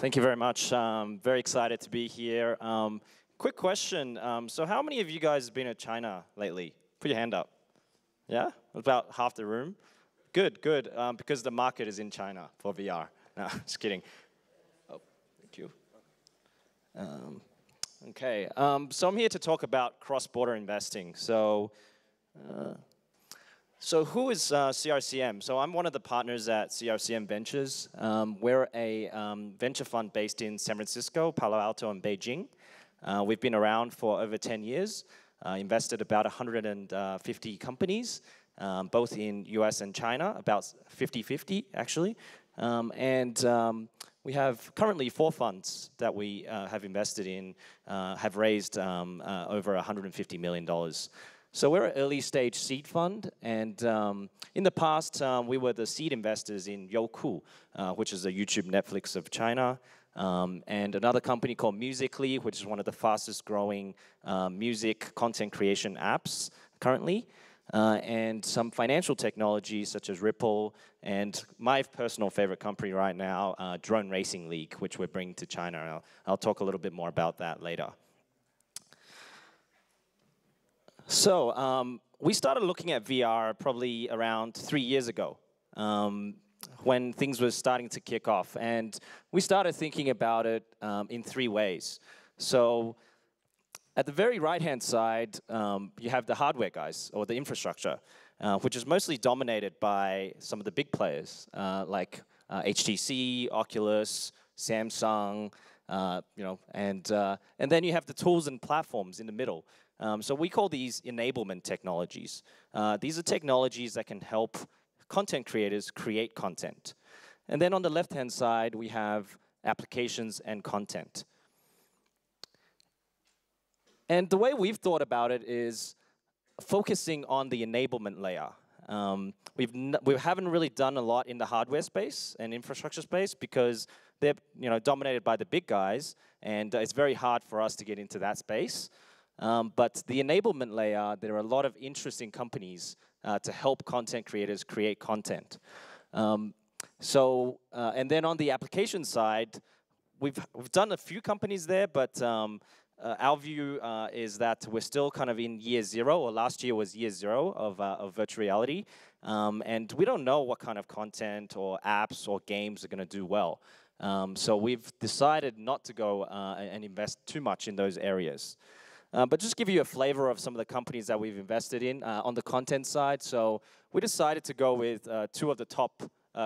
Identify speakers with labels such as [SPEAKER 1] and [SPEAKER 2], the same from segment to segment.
[SPEAKER 1] Thank you very much. Very excited to be here. Quick question. So how many of you guys have been to China lately? Put your hand up. Yeah? About half the room. Good, good. Because the market is in China for VR. No, just kidding. Oh, thank you. Okay. So I'm here to talk about cross-border investing. So who is CRCM? So I'm one of the partners at CRCM Ventures. We're a venture fund based in San Francisco, Palo Alto, and Beijing. We've been around for over 10 years, invested about 150 companies, both in US and China, about 50-50 actually. We have currently 4 funds that we have invested in, have raised over $150 million. So we're an early stage seed fund, and in the past we were the seed investors in Youku, which is the YouTube Netflix of China, and another company called Musical.ly, which is one of the fastest growing music content creation apps currently, and some financial technologies such as Ripple, and my personal favorite company right now, Drone Racing League, which we're bringing to China. I'll talk a little bit more about that later. So we started looking at VR probably around 3 years ago, when things were starting to kick off. And we started thinking about it in 3 ways. So at the very right-hand side, you have the hardware guys, or the infrastructure, which is mostly dominated by some of the big players, like HTC, Oculus, Samsung, and then you have the tools and platforms in the middle. So we call these enablement technologies. These are technologies that can help content creators create content. And then on the left-hand side, we have applications and content. And the way we've thought about it is focusing on the enablement layer. We haven't really done a lot in the hardware space and infrastructure space because they're dominated by the big guys, and it's very hard for us to get into that space. But the enablement layer, there are a lot of interesting companies to help content creators create content. And then on the application side, we've done a few companies there, but our view is that we're still kind of in year 0, or last year was year 0 of virtual reality. And we don't know what kind of content or apps or games are going to do well. So we've decided not to go and invest too much in those areas. But just give you a flavor of some of the companies that we've invested in on the content side. So we decided to go with 2 of the top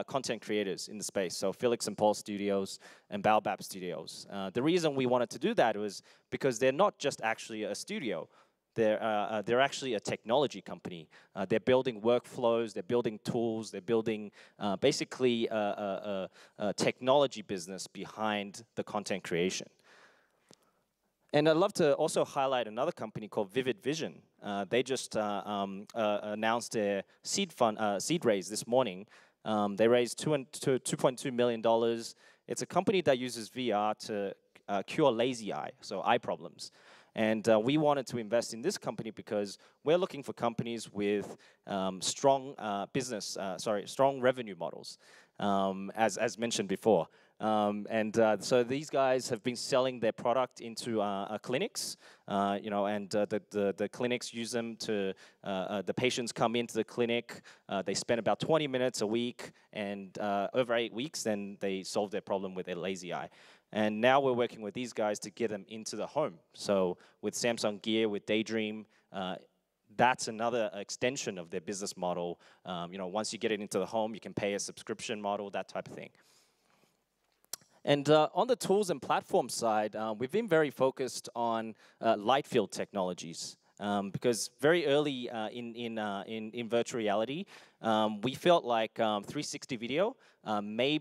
[SPEAKER 1] content creators in the space, so Felix and Paul Studios and Baobab Studios. The reason we wanted to do that was because they're not just actually a studio. They're actually a technology company. They're building workflows, they're building tools, they're building basically a technology business behind the content creation. And I'd love to also highlight another company called Vivid Vision. They just announced their seed raise this morning. They raised $2.2 million. It's a company that uses VR to cure lazy eye, so eye problems. And we wanted to invest in this company because we're looking for companies with strong strong revenue models, as mentioned before. So these guys have been selling their product into clinics, and the clinics use them to, the patients come into the clinic, they spend about 20 minutes a week, and over 8 weeks, then they solve their problem with their lazy eye. And now we're working with these guys to get them into the home. So with Samsung Gear, with Daydream, that's another extension of their business model. Once you get it into the home, you can pay a subscription model, that type of thing. And on the tools and platform side, we've been very focused on light field technologies. Because very early in virtual reality, we felt like 360 video may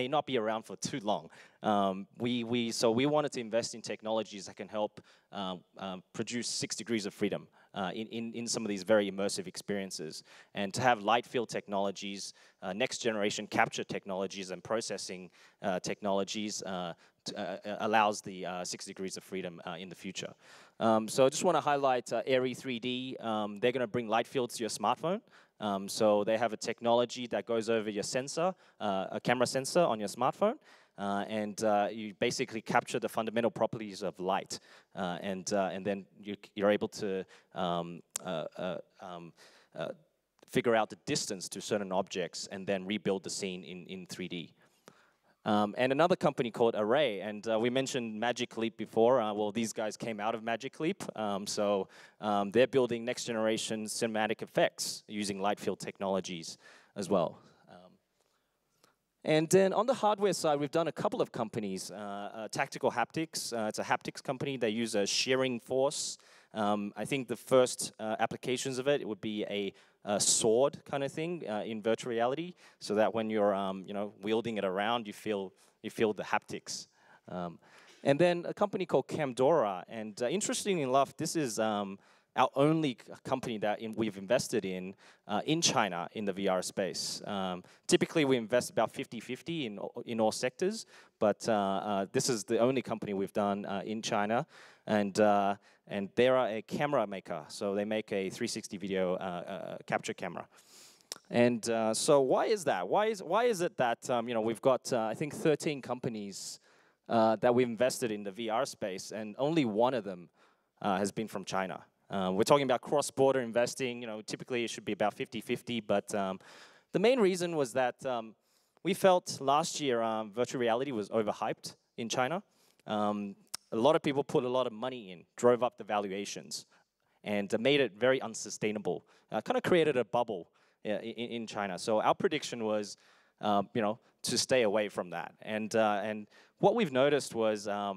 [SPEAKER 1] not be around for too long. So we wanted to invest in technologies that can help produce 6 degrees of freedom in some of these very immersive experiences. And to have light field technologies, next generation capture technologies and processing technologies allows the 6 degrees of freedom in the future. So I just want to highlight Airy 3D. They're going to bring light fields to your smartphone. So they have a technology that goes over your sensor, a camera sensor on your smartphone, and you basically capture the fundamental properties of light, and then you're able to figure out the distance to certain objects and then rebuild the scene in 3D. And another company called Array, and we mentioned Magic Leap before. Well, these guys came out of Magic Leap, so they're building next generation cinematic effects using light field technologies as well. And then on the hardware side, we've done a couple of companies. Tactical Haptics, it's a haptics company. They use a shearing force. I think the first applications of it would be a sword kind of thing in virtual reality, so that when you're wielding it around, you feel the haptics. And then a company called Camdora, and interestingly enough, this is our only company that we've invested in China in the VR space. Typically, we invest about 50-50 in all sectors, but this is the only company we've done in China, and they are a camera maker, so they make a 360 video capture camera. And so why is that? Why is it that we've got I think 13 companies that we've invested in the VR space, and only one of them has been from China? We're talking about cross-border investing. Typically it should be about 50-50, but the main reason was that we felt last year virtual reality was overhyped in China. A lot of people put a lot of money in, drove up the valuations, and made it very unsustainable. Kind of created a bubble in China. So our prediction was, to stay away from that. And what we've noticed was a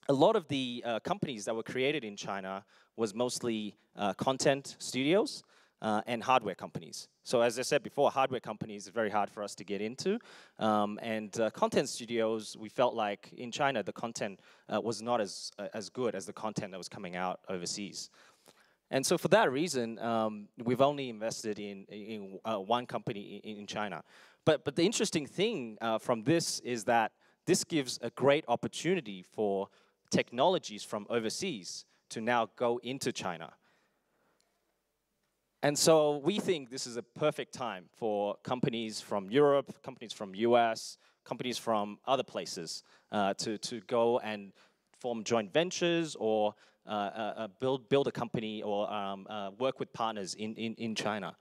[SPEAKER 1] lot of the companies that were created in China was mostly content studios and hardware companies. So as I said before, hardware companies are very hard for us to get into. And content studios, we felt like in China, the content was not as good as the content that was coming out overseas. And so for that reason, we've only invested in one company in China. But the interesting thing from this is that this gives a great opportunity for technologies from overseas to now go into China. And so we think this is a perfect time for companies from Europe, companies from US, companies from other places to go and form joint ventures or build a company or work with partners in China.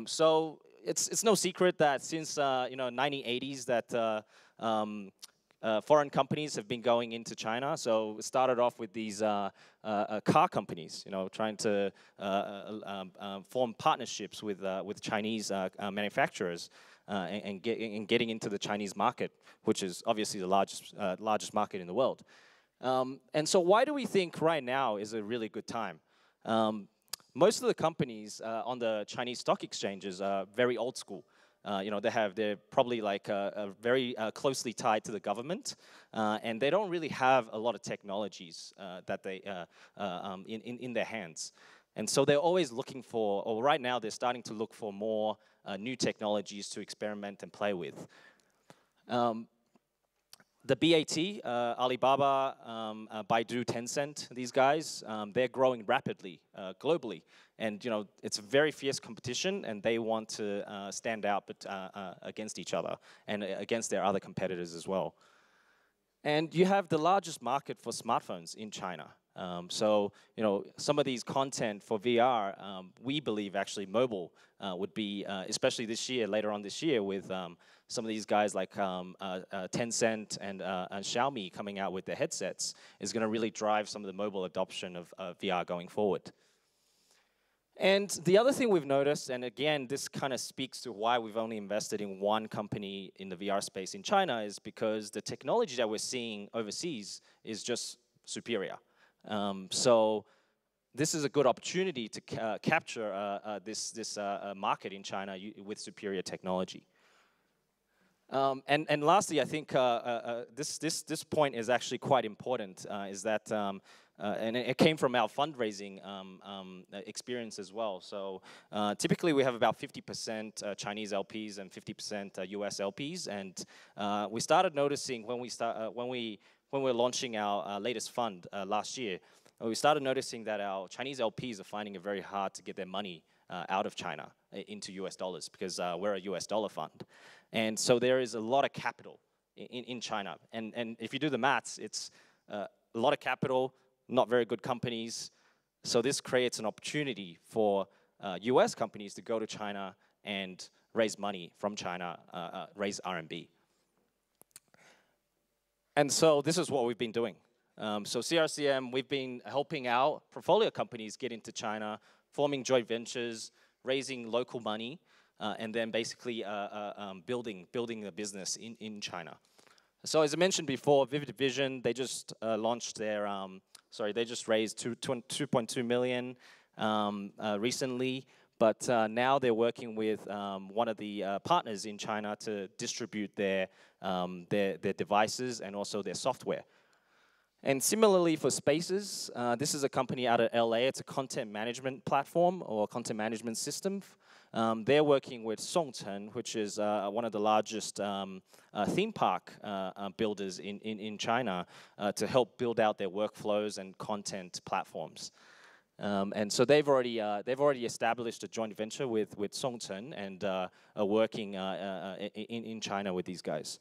[SPEAKER 1] So it's no secret that since 1980s that foreign companies have been going into China. So it started off with these car companies, trying to form partnerships with Chinese manufacturers and getting into the Chinese market, which is obviously the largest market in the world. And so why do we think right now is a really good time? Most of the companies on the Chinese stock exchanges are very old school. They're probably like very closely tied to the government, and they don't really have a lot of technologies that they in their hands. And so they're always looking for, or right now they're starting to look for more new technologies to experiment and play with. The BAT, Alibaba, Baidu, Tencent, these guys, they're growing rapidly globally. And it's a very fierce competition, and they want to stand out against each other and against their other competitors as well. And you have the largest market for smartphones in China. So some of these content for VR, we believe actually mobile would be, especially this year, later on this year, with some of these guys like Tencent and Xiaomi coming out with their headsets, is going to really drive some of the mobile adoption of VR going forward. And the other thing we've noticed, and again, this kind of speaks to why we've only invested in one company in the VR space in China, is because the technology that we're seeing overseas is just superior. So this is a good opportunity to capture this market in China with superior technology. And lastly, I think this point is actually quite important. Is that and it came from our fundraising experience as well. So typically we have about 50% Chinese LPs and 50% US LPs, and we started noticing when we were launching our latest fund last year, we started noticing that our Chinese LPs are finding it very hard to get their money out of China into US dollars, because we're a US dollar fund. And so there is a lot of capital in China. And if you do the maths, it's a lot of capital, not very good companies. So this creates an opportunity for US companies to go to China and raise money from China, raise RMB. And so this is what we've been doing. So CRCM, we've been helping out portfolio companies get into China, forming joint ventures, raising local money, and then basically building a business in China. So as I mentioned before, Vivid Vision, they just launched their, they just raised 2.2 million recently, but now they're working with one of the partners in China to distribute their devices and also their software. And similarly for Spaces, this is a company out of LA. It's a content management platform or content management system. They're working with Songchen, which is one of the largest theme park builders in China, to help build out their workflows and content platforms. And so they've already established a joint venture with Songchen and are working in China with these guys.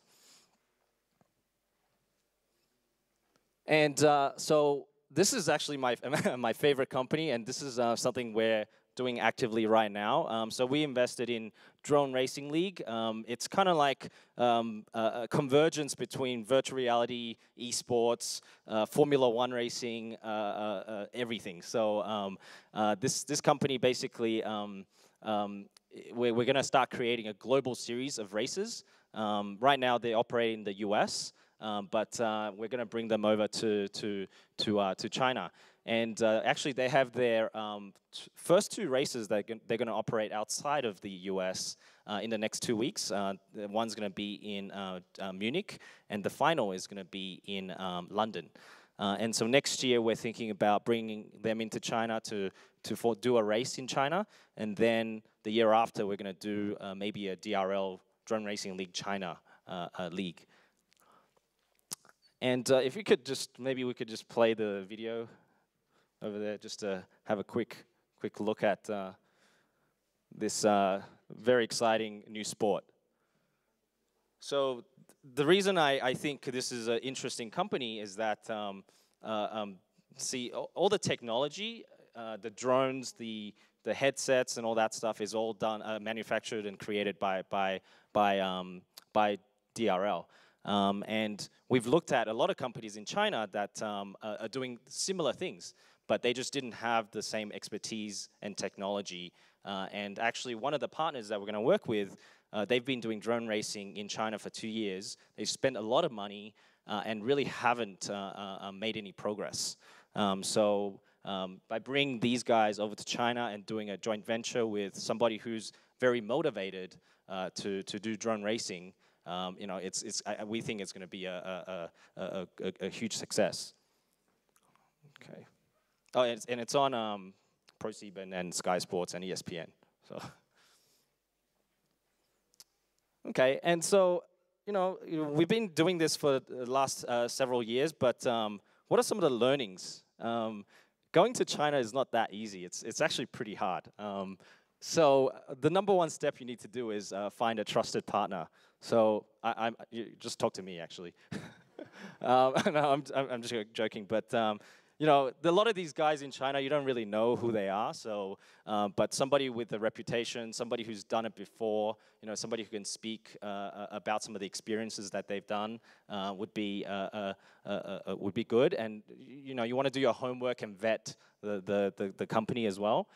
[SPEAKER 1] And so this is actually my my favorite company, and this is something we're doing actively right now. So we invested in Drone Racing League. It's kind of like a convergence between virtual reality, esports, Formula One racing, everything. So this company basically, we're going to start creating a global series of races. Right now they operate in the US. But we're going to bring them over to China, and actually they have their first two races that they're going to operate outside of the U.S. In the next 2 weeks. One's going to be in Munich, and the final is going to be in London. And so next year we're thinking about bringing them into China to do a race in China, and then the year after we're going to do maybe a DRL Drone Racing League China league. And if we could maybe we could just play the video over there, just to have a quick look at this very exciting new sport. So the reason I think this is an interesting company is that, see, all the technology, the drones, the headsets and all that stuff is all done, manufactured and created by DRL. And we've looked at a lot of companies in China that are doing similar things, but they just didn't have the same expertise and technology. And actually, one of the partners that we're going to work with, they've been doing drone racing in China for 2 years. They've spent a lot of money and really haven't made any progress. So by bringing these guys over to China and doing a joint venture with somebody who's very motivated to do drone racing, you know, we think it's going to be a huge success. Okay. Oh, and it's on ProSieben and Sky Sports and ESPN. So. Okay, and so, you know, we've been doing this for the last several years, but what are some of the learnings? Going to China is not that easy. It's actually pretty hard. So the number one step you need to do is find a trusted partner. So you just talk to me, actually. No, I'm just joking, but you know, a lot of these guys in China, you don't really know who they are. So, but somebody with a reputation, somebody who's done it before, you know, somebody who can speak about some of the experiences that they've done would be good. And you know, you want to do your homework and vet the company as well.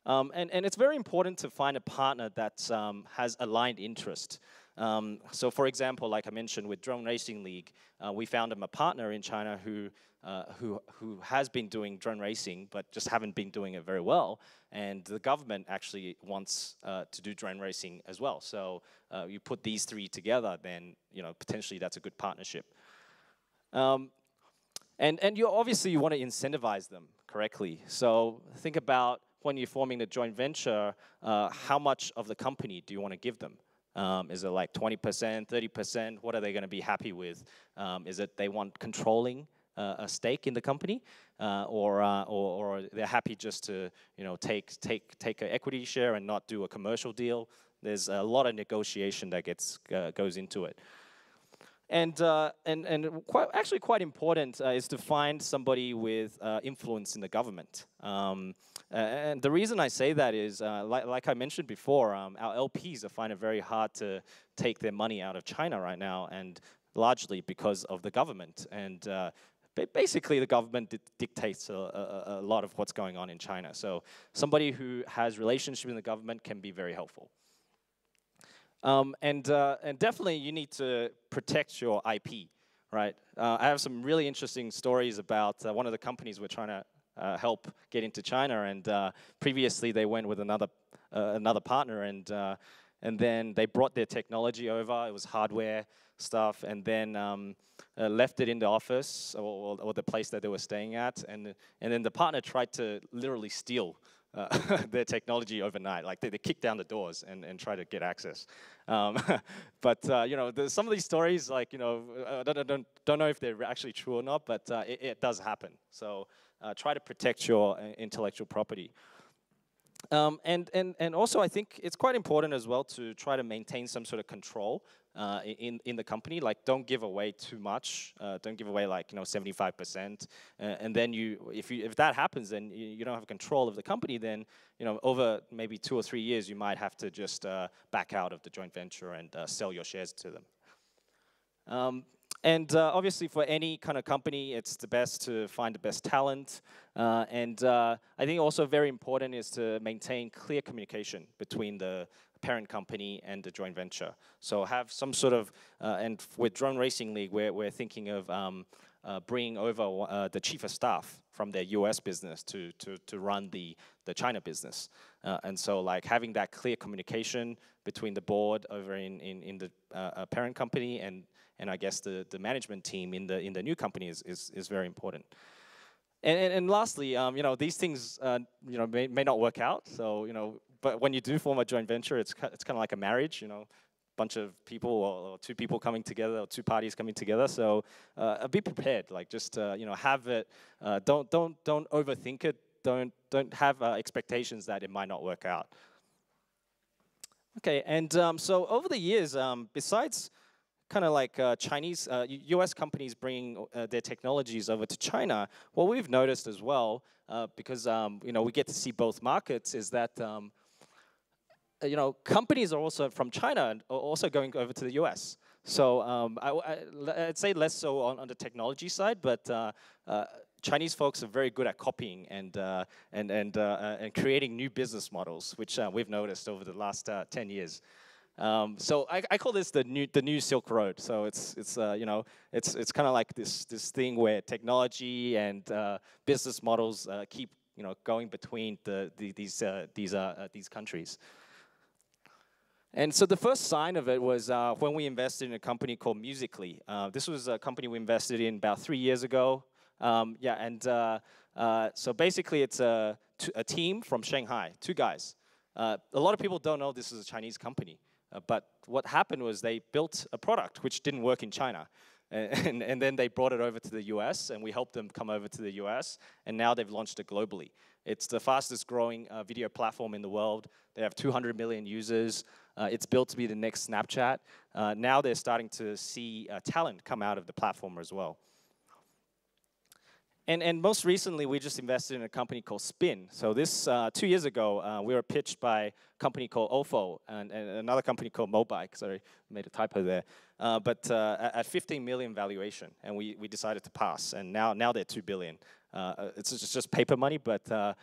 [SPEAKER 1] And it's very important to find a partner that has aligned interest. So for example, like I mentioned with Drone Racing League, we found them a partner in China who has been doing drone racing, but just haven't been doing it very well. And the government actually wants to do drone racing as well. So you put these three together, then potentially that's a good partnership. And you obviously want to incentivize them correctly. So think about when you're forming a joint venture, how much of the company do you want to give them? Is it like 20%, 30%? What are they going to be happy with? Is it they want controlling a stake in the company, or they're happy just to take an equity share and not do a commercial deal? There's a lot of negotiation that goes into it. And actually quite important is to find somebody with influence in the government. And the reason I say that is, like I mentioned before, our LPs find it very hard to take their money out of China right now, and largely because of the government. And basically, the government dictates a lot of what's going on in China. So somebody who has relationship in the government can be very helpful. And definitely you need to protect your IP, right? I have some really interesting stories about one of the companies we're trying to help get into China, and previously they went with another partner, and then they brought their technology over. It was hardware stuff, and then left it in the office or the place that they were staying at, and then the partner tried to literally steal their technology overnight. Like they kicked down the doors and try to get access. But some of these stories, like I don't know if they're actually true or not, but it does happen. So try to protect your intellectual property. And also I think it's quite important as well to try to maintain some sort of control in the company. Like don't give away too much. Don't give away like 75%. And then if that happens, then you don't have control of the company. Then over maybe 2 or 3 years, you might have to just back out of the joint venture and sell your shares to them. And obviously, for any kind of company, it's the best to find the best talent. And I think also very important is to maintain clear communication between the parent company and the joint venture. So have some sort of, and with Drone Racing League, we're thinking of bringing over the chief of staff from their US business to run the China business. And so like having that clear communication between the board over in the parent company and I guess the management team in the new company is very important. And lastly, these things may not work out. So but when you do form a joint venture, it's kind of like a marriage. Bunch of people or two people coming together or two parties coming together. So be prepared. Like just have it. Don't overthink it. Don't have expectations that it might not work out. Okay, and so over the years, besides kind of like Chinese, US companies bringing their technologies over to China, what we've noticed as well, because we get to see both markets, is that companies are also from China and are also going over to the US. So I'd say less so on the technology side, but Chinese folks are very good at copying and creating new business models, which we've noticed over the last 10 years. So I call this the new Silk Road. So it's kind of like this thing where technology and business models keep going between these countries. And so the first sign of it was when we invested in a company called Musical.ly. This was a company we invested in about 3 years ago. So basically it's a team from Shanghai, 2 guys. A lot of people don't know this is a Chinese company. But what happened was they built a product which didn't work in China. And then they brought it over to the US, and we helped them come over to the US, and now they've launched it globally. It's the fastest growing video platform in the world. They have 200 million users. It's built to be the next Snapchat. Now they're starting to see talent come out of the platform as well. And most recently, we just invested in a company called Spin. So this, 2 years ago, we were pitched by a company called Ofo and another company called Mobike. Sorry, I made a typo there. But at 15 million valuation, and we decided to pass. And now they're 2 billion. It's just paper money, but this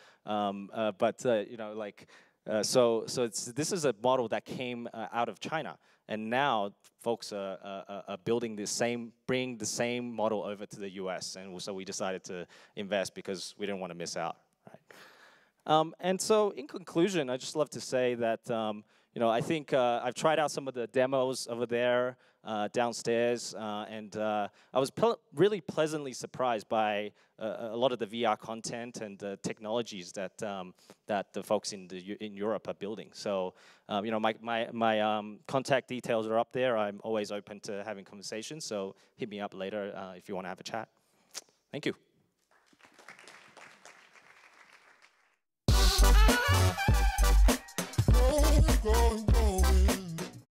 [SPEAKER 1] is a model that came out of China, And now folks are building bringing the same model over to the US. And so we decided to invest because we didn't want to miss out. Right? And so in conclusion, I'd just love to say that I think I've tried out some of the demos over there downstairs, and I was really pleasantly surprised by a lot of the VR content and the technologies that the folks in Europe are building. So my contact details are up there. I'm always open to having conversations. So hit me up later if you want to have a chat. Thank you.